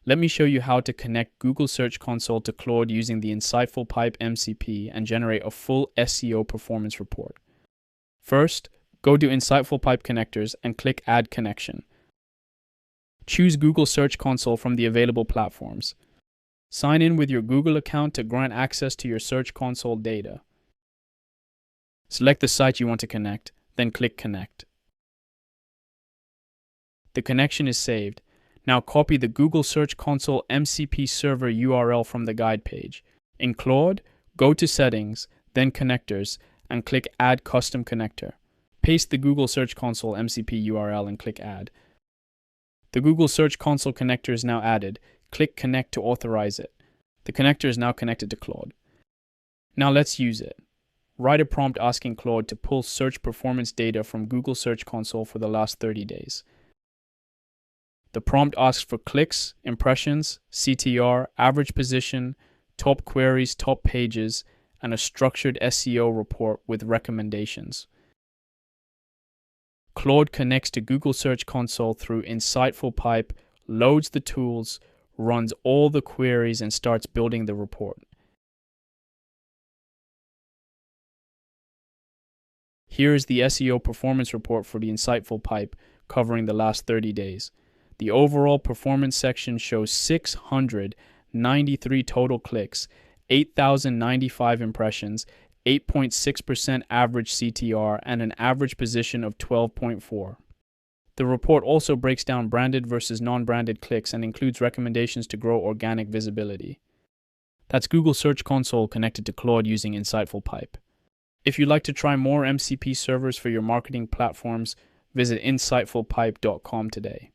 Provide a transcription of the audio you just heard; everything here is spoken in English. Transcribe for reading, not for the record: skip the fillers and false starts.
Let me show you how to connect Google Search Console to Claude using the InsightfulPipe MCP and generate a full SEO performance report. First, go to InsightfulPipe connectors and click Add Connection. Choose Google Search Console from the available platforms. Sign in with your Google account to grant access to your Search Console data. Select the site you want to connect, then click Connect. The connection is saved. Now copy the Google Search Console MCP server URL from the guide page. In Claude, go to Settings, then Connectors, and click Add Custom Connector. Paste the Google Search Console MCP URL and click Add. The Google Search Console connector is now added. Click Connect to authorize it. The connector is now connected to Claude. Now let's use it. Write a prompt asking Claude to pull search performance data from Google Search Console for the last 30 days. The prompt asks for clicks, impressions, CTR, average position, top queries, top pages, and a structured SEO report with recommendations. Claude connects to Google Search Console through InsightfulPipe, loads the tools, runs all the queries, and starts building the report. Here is the SEO performance report for the InsightfulPipe covering the last 30 days. The overall performance section shows 693 total clicks, 8,095 impressions, 8.6% average CTR, and an average position of 12.4. The report also breaks down branded versus non-branded clicks and includes recommendations to grow organic visibility. That's Google Search Console connected to Claude using InsightfulPipe. If you'd like to try more MCP servers for your marketing platforms, visit insightfulpipe.com today.